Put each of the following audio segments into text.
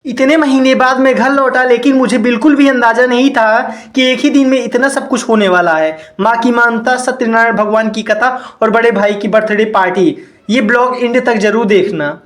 इतने महीने बाद मैं घर लौटा, लेकिन मुझे बिल्कुल भी अंदाजा नहीं था कि एक ही दिन में इतना सब कुछ होने वाला है। माँ की मानता, सत्यनारायण भगवान की कथा और बड़े भाई की बर्थडे पार्टी। ये ब्लॉग एंड तक जरूर देखना।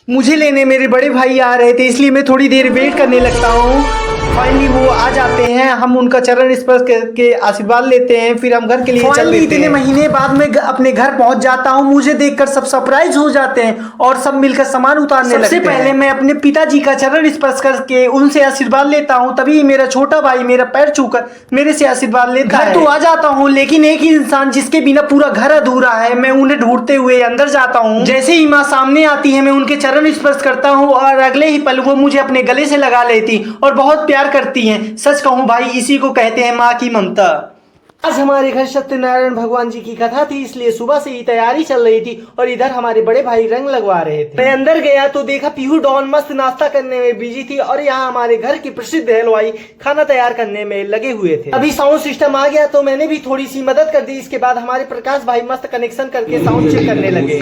मुझे लेने मेरे बड़े भाई आ रहे थे, इसलिए मैं थोड़ी देर वेट करने लगता हूँ। फाइनली वो आ जाते हैं, हम उनका चरण स्पर्श करके आशीर्वाद लेते हैं, फिर हम घर के लिए चल देते हैं। इतने महीने बाद मैं अपने घर पहुंच जाता हूँ। मुझे देखकर सब सरप्राइज हो जाते हैं और सब मिलकर सामान उतारने लगते हैं। सबसे पहले मैं अपने पिताजी का चरण स्पर्श करके उनसे आशीर्वाद लेता हूँ, तभी मेरा छोटा भाई मेरा पैर छूकर मेरे से आशीर्वाद लेता है। घर तो आ जाता हूँ, लेकिन एक ही इंसान जिसके बिना पूरा घर अधूरा है, मैं उन्हें ढूंढते हुए अंदर जाता हूँ। जैसे ही माँ सामने आती है, मैं उनके चरण स्पर्श करता हूँ और अगले ही पल वो मुझे अपने गले से लगा लेती और बहुत प्यार करती हैं। सच कहूँ भाई, इसी को कहते हैं माँ की ममता। आज हमारे घर सत्यनारायण भगवान जी की कथा थी, इसलिए सुबह से ही तैयारी चल रही थी और इधर हमारे बड़े भाई रंग लगवा रहे थे। मैं अंदर गया तो देखा पीहू डॉन मस्त नाश्ता करने में बिजी थी और यहाँ हमारे घर की प्रसिद्ध हलवाई खाना तैयार करने में लगे हुए थे। अभी साउंड सिस्टम आ गया तो मैंने भी थोड़ी सी मदद कर दी। इसके बाद हमारे प्रकाश भाई मस्त कनेक्शन करके साउंड चेक करने लगे।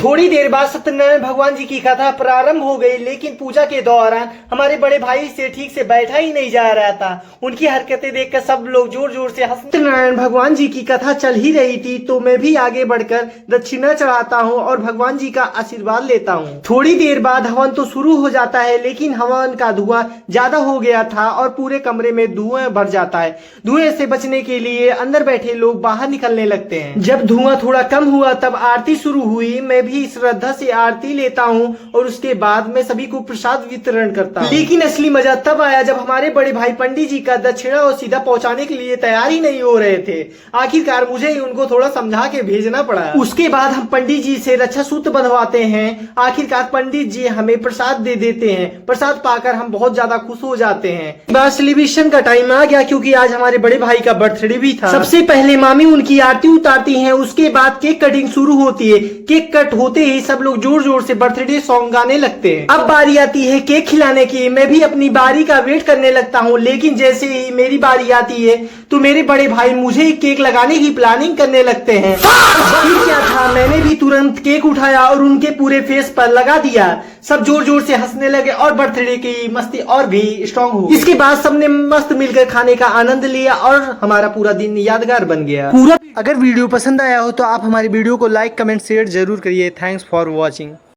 थोड़ी देर बाद सत्यनारायण भगवान जी की कथा प्रारंभ हो गई, लेकिन पूजा के दौरान हमारे बड़े भाई से ठीक से बैठा ही नहीं जा रहा था। उनकी हरकतें देखकर सब लोग जोर जोर से हंस। सत्यनारायण भगवान जी की कथा चल ही रही थी तो मैं भी आगे बढ़कर दक्षिणा चढ़ाता हूँ और भगवान जी का आशीर्वाद लेता हूँ। थोड़ी देर बाद हवन तो शुरू हो जाता है, लेकिन हवन का धुआं ज्यादा हो गया था और पूरे कमरे में धुआं भर जाता है। धुएं से बचने के लिए अंदर बैठे लोग बाहर निकलने लगते हैं। जब धुआं थोड़ा कम हुआ तब आरती शुरू हुई। मैं भी श्रद्धा से आरती लेता हूँ और उसके बाद मैं सभी को प्रसाद वितरण करता हूँ। लेकिन असली मजा तब आया जब हमारे बड़े भाई पंडित जी का दक्षिणा और सीधा पहुंचाने के लिए तैयार ही नहीं हो रहे थे। आखिरकार मुझे ही उनको थोड़ा समझा के भेजना पड़ा। उसके बाद हम पंडित जी से रक्षा सूत्र बंधवाते हैं। आखिरकार पंडित जी हमें प्रसाद दे देते हैं। प्रसाद पाकर हम बहुत ज्यादा खुश हो जाते हैं। बस सेलिब्रेशन का टाइम आ गया, क्योंकि आज हमारे बड़े भाई का बर्थडे भी था। सबसे पहले मामी उनकी आरती उतारती हैं, उसके बाद केक कटिंग शुरू होती है। केक कट होते ही सब लोग जोर जोर से बर्थडे सॉन्ग गाने लगते हैं। अब बारी आती है केक खिलाने की। मैं भी अपनी बारी का वेट करने लगता हूँ, लेकिन जैसे ही मेरी बारी आती है तो मेरे बड़े भाई मुझे ही केक लगाने की प्लानिंग करने लगते हैं। फिर क्या था, मैंने भी तुरंत केक उठाया और उनके पूरे फेस पर लगा दिया। सब जोर जोर से हंसने लगे और बर्थडे की मस्ती और भी स्ट्रॉन्ग हो गई। इसके बाद सबने मस्त मिलकर खाने का आनंद लिया और हमारा पूरा दिन यादगार बन गया। अगर वीडियो पसंद आया हो तो आप हमारी वीडियो को लाइक, कमेंट, शेयर जरूर करिए। Thanks for watching.